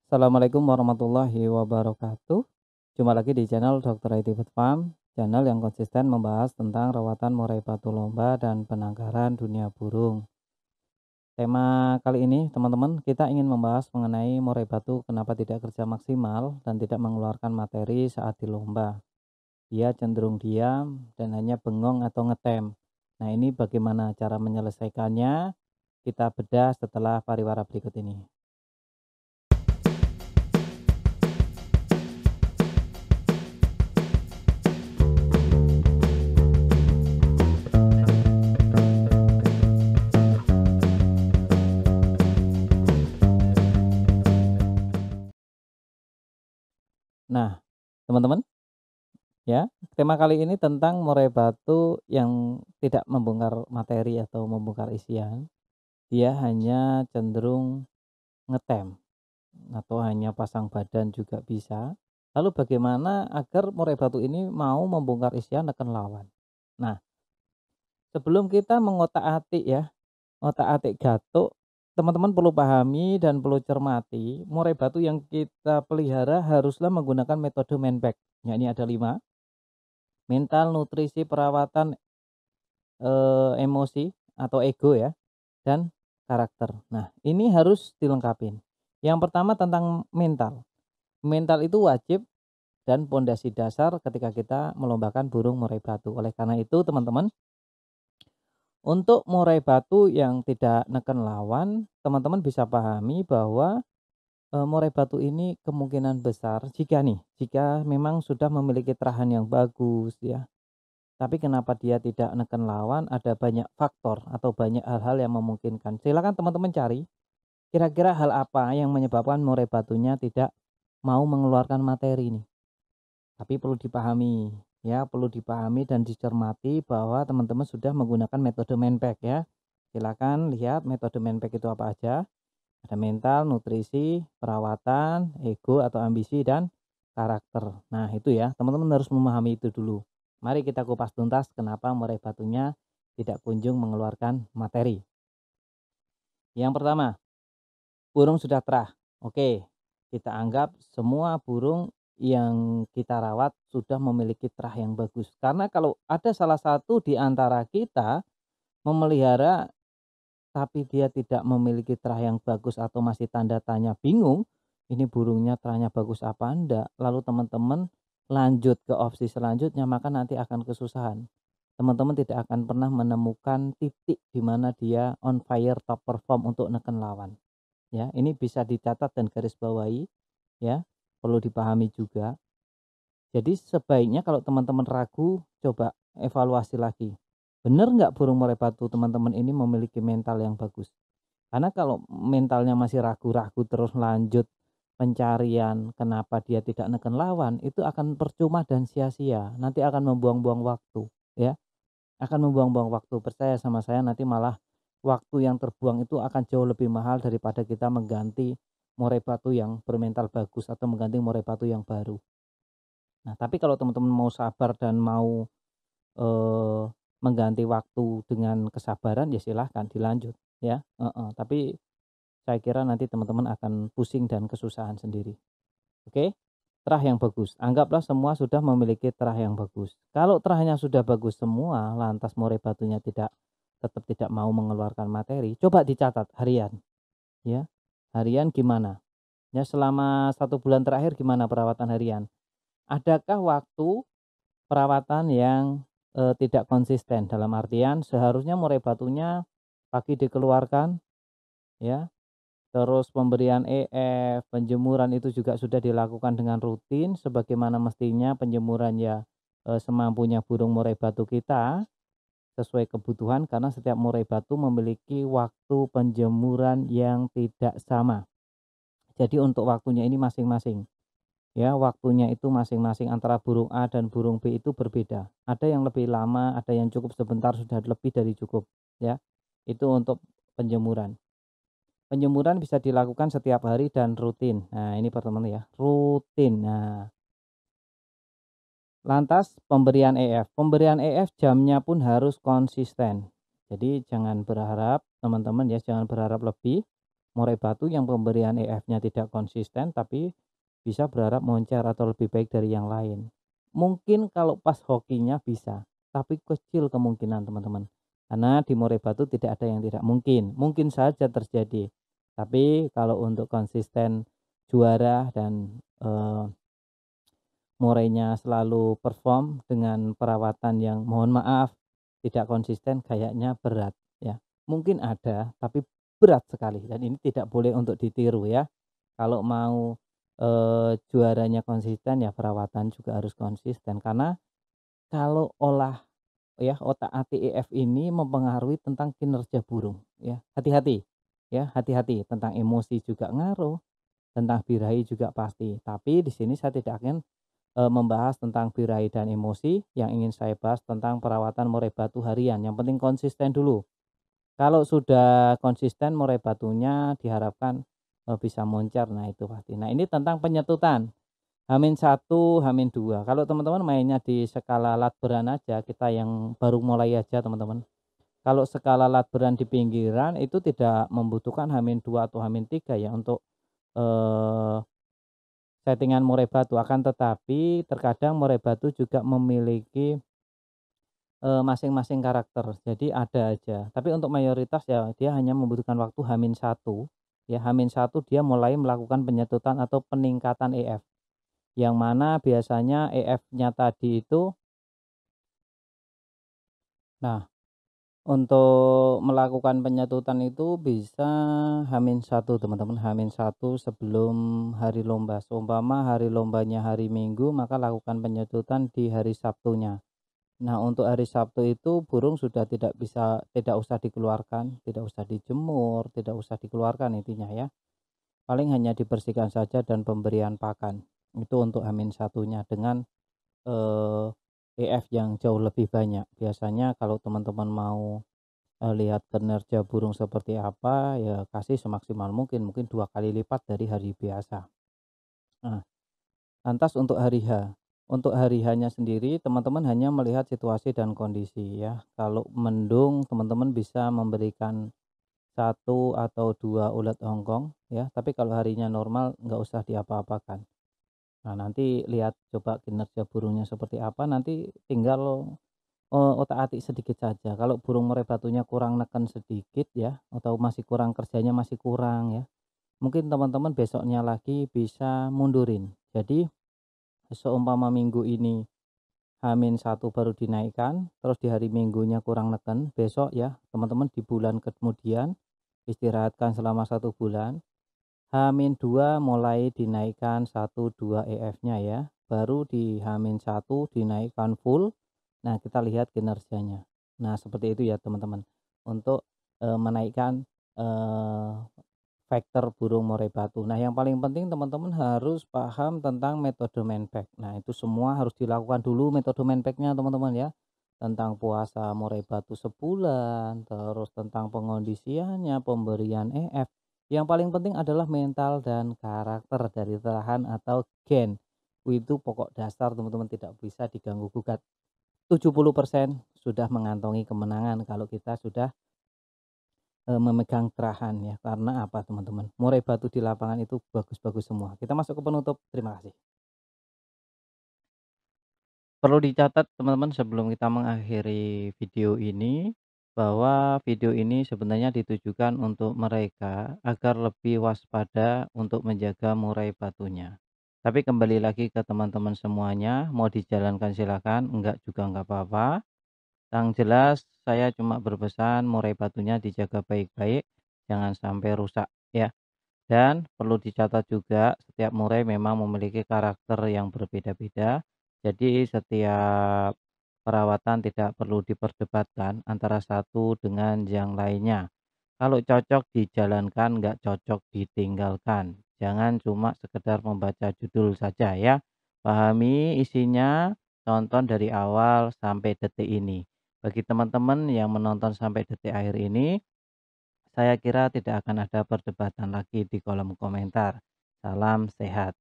Assalamualaikum warahmatullahi wabarakatuh. Jumpa lagi di channel Dr. IT Food Farm, channel yang konsisten membahas tentang rawatan murai batu lomba dan penangkaran dunia burung. Tema kali ini, teman-teman, kita ingin membahas mengenai murai batu kenapa tidak kerja maksimal dan tidak mengeluarkan materi saat di lomba. Dia cenderung diam dan hanya bengong atau ngetem. Nah, ini bagaimana cara menyelesaikannya? Kita bedah setelah pariwara berikut ini. Nah, teman-teman, ya, tema kali ini tentang murai batu yang tidak membongkar materi atau membongkar isian, dia hanya cenderung ngetem atau hanya pasang badan juga bisa. Lalu bagaimana agar murai batu ini mau membongkar isian neken lawan? Nah, sebelum kita mengotak-atik ya, ngotak-atik gatuk, teman-teman perlu pahami dan perlu cermati, murai batu yang kita pelihara haruslah menggunakan metode manpack. Ya, ini ada 5: mental, nutrisi, perawatan, emosi atau ego ya, dan karakter. Nah, ini harus dilengkapin. Yang pertama tentang mental. Mental itu wajib dan pondasi dasar ketika kita melombakan burung murai batu. Oleh karena itu teman-teman, untuk murai batu yang tidak neken lawan, teman-teman bisa pahami bahwa, murai batu ini kemungkinan besar jika memang sudah memiliki terahan yang bagus ya. Tapi kenapa dia tidak neken lawan, ada banyak faktor atau banyak hal-hal yang memungkinkan. Silakan teman-teman cari, kira-kira hal apa yang menyebabkan murai batunya tidak mau mengeluarkan materi ini. Tapi perlu dipahami, ya, perlu dipahami dan dicermati bahwa teman-teman sudah menggunakan metode manpack ya. Silakan lihat metode manpack itu apa aja. Ada mental, nutrisi, perawatan, ego atau ambisi, dan karakter. Nah, itu ya, teman-teman harus memahami itu dulu. Mari kita kupas tuntas kenapa murai batunya tidak kunjung mengeluarkan materi. Yang pertama, burung sudah terah. Oke, kita anggap semua burung yang kita rawat sudah memiliki terah yang bagus. Karena kalau ada salah satu di antara kita memelihara tapi dia tidak memiliki terah yang bagus atau masih tanda tanya bingung, ini burungnya terahnya bagus apa enggak, lalu teman-teman lanjut ke opsi selanjutnya, maka nanti akan kesusahan. Teman-teman tidak akan pernah menemukan titik di mana dia on fire top perform untuk neken lawan. Ya, ini bisa dicatat dan garis bawahi ya, perlu dipahami juga. Jadi sebaiknya kalau teman-teman ragu, coba evaluasi lagi. Benar nggak burung murai batu teman-teman ini memiliki mental yang bagus? Karena kalau mentalnya masih ragu-ragu terus lanjut pencarian kenapa dia tidak neken lawan, itu akan percuma dan sia-sia. Nanti akan membuang-buang waktu, ya. Akan membuang-buang waktu. Percaya sama saya, nanti malah waktu yang terbuang itu akan jauh lebih mahal daripada kita mengganti murai batu yang bermental bagus atau mengganti murai batu yang baru. Nah, tapi kalau teman-teman mau sabar dan mau, eee, mengganti waktu dengan kesabaran, ya silahkan dilanjut ya, heeh. Tapi saya kira nanti teman-teman akan pusing dan kesusahan sendiri. Oke, terah yang bagus, anggaplah semua sudah memiliki terah yang bagus. Kalau terahnya sudah bagus semua, lantas murai batunya tetap tidak mau mengeluarkan materi, coba dicatat harian ya. Harian gimana? Ya, selama 1 bulan terakhir gimana perawatan harian? Adakah waktu perawatan yang, tidak konsisten? Dalam artian seharusnya murai batunya pagi dikeluarkan ya, terus pemberian EF, penjemuran itu juga sudah dilakukan dengan rutin sebagaimana mestinya penjemuran ya, semampunya burung murai batu kita, sesuai kebutuhan karena setiap murai batu memiliki waktu penjemuran yang tidak sama. Jadi untuk waktunya ini masing-masing, ya, waktunya itu masing-masing antara burung A dan burung B itu berbeda. Ada yang lebih lama, ada yang cukup sebentar sudah lebih dari cukup, ya. Itu untuk penjemuran. Penjemuran bisa dilakukan setiap hari dan rutin. Nah, ini pertemuan ya, rutin. Nah, lantas pemberian EF. Pemberian EF jamnya pun harus konsisten. Jadi jangan berharap teman-teman ya, jangan berharap lebih. murai batu yang pemberian EF-nya tidak konsisten, tapi bisa berharap moncer atau lebih baik dari yang lain. Mungkin kalau pas hokinya bisa, tapi kecil kemungkinan teman-teman. Karena di murai batu tidak ada yang tidak mungkin. Mungkin saja terjadi. Tapi kalau untuk konsisten juara dan murainya selalu perform dengan perawatan yang mohon maaf tidak konsisten, kayaknya berat ya. Mungkin ada tapi berat sekali dan ini tidak boleh untuk ditiru ya. Kalau mau juaranya konsisten ya perawatan juga harus konsisten, karena kalau otak-atik EF ini mempengaruhi tentang kinerja burung ya. Hati-hati ya, hati-hati tentang emosi juga ngaruh, tentang birahi juga pasti. Tapi di sini saya tidak akan membahas tentang birahi dan emosi. Yang ingin saya bahas tentang perawatan murai batu harian. Yang penting konsisten dulu. Kalau sudah konsisten murai batunya diharapkan bisa moncer. Nah itu pasti. Nah ini tentang penyetutan. H-1, H-2. Kalau teman-teman mainnya di skala latberan aja, kita yang baru mulai aja teman-teman. Kalau skala latberan di pinggiran itu tidak membutuhkan H-2 atau H-3 ya untuk eh, settingan murai batu. Akan tetapi terkadang murai batu juga memiliki masing-masing karakter. Jadi ada aja. Tapi untuk mayoritas ya dia hanya membutuhkan waktu H-1 ya, H-1 dia mulai melakukan penyetutan atau peningkatan EF. Yang mana biasanya EF-nya tadi itu, nah untuk melakukan penyetutan itu bisa H-1 teman-teman, H-1 sebelum hari lomba. Seumpama hari lombanya hari Minggu, maka lakukan penyetutan di hari Sabtunya. Nah untuk hari Sabtu itu burung sudah tidak usah dikeluarkan, tidak usah dijemur, tidak usah dikeluarkan intinya ya. Paling hanya dibersihkan saja dan pemberian pakan. Itu untuk H-1-nya dengan EF yang jauh lebih banyak. Biasanya kalau teman-teman mau lihat kinerja burung seperti apa ya kasih semaksimal mungkin 2 kali lipat dari hari biasa. Nah, lantas untuk hari H. Untuk hari H-nya sendiri teman-teman hanya melihat situasi dan kondisi ya. Kalau mendung teman-teman bisa memberikan 1 atau 2 ulat hongkong ya. Tapi kalau harinya normal nggak usah diapa-apakan. Nah, nanti lihat coba kinerja burungnya seperti apa, nanti tinggal otak-atik sedikit saja. Kalau burung murai batunya kurang neken sedikit ya, atau masih kurang kerjanya masih kurang ya, mungkin teman-teman besoknya lagi bisa mundurin. Jadi seumpama minggu ini H-1 baru dinaikkan, terus di hari Minggunya kurang neken, besok ya teman-teman di bulan kemudian istirahatkan selama 1 bulan. H-2 mulai dinaikkan 1-2 EF-nya ya, baru di H-1 dinaikkan full. Nah, kita lihat kinerjanya. Nah, seperti itu ya teman-teman. Untuk menaikkan vektor burung murai batu. Nah, yang paling penting teman-teman harus paham tentang metode manpack. Nah, itu semua harus dilakukan dulu metode manpacknya teman-teman ya. Tentang puasa murai batu sebulan, terus tentang pengondisiannya, pemberian EF. Yang paling penting adalah mental dan karakter dari terahan atau gen. Itu pokok dasar teman-teman, tidak bisa diganggu gugat. 70% sudah mengantongi kemenangan kalau kita sudah memegang terahan ya. Karena apa teman-teman? Murai batu di lapangan itu bagus-bagus semua. Kita masuk ke penutup. Terima kasih. Perlu dicatat teman-teman sebelum kita mengakhiri video ini, bahwa video ini sebenarnya ditujukan untuk mereka agar lebih waspada untuk menjaga murai batunya. Tapi kembali lagi ke teman-teman semuanya, mau dijalankan silakan, enggak juga enggak apa-apa. Yang jelas saya cuma berpesan murai batunya dijaga baik-baik, jangan sampai rusak ya. Dan perlu dicatat juga setiap murai memang memiliki karakter yang berbeda-beda. Jadi setiap perawatan tidak perlu diperdebatkan antara satu dengan yang lainnya. Kalau cocok dijalankan, nggak cocok ditinggalkan. Jangan cuma sekedar membaca judul saja ya. Pahami isinya, tonton dari awal sampai detik ini. Bagi teman-teman yang menonton sampai detik akhir ini, saya kira tidak akan ada perdebatan lagi di kolom komentar. Salam sehat.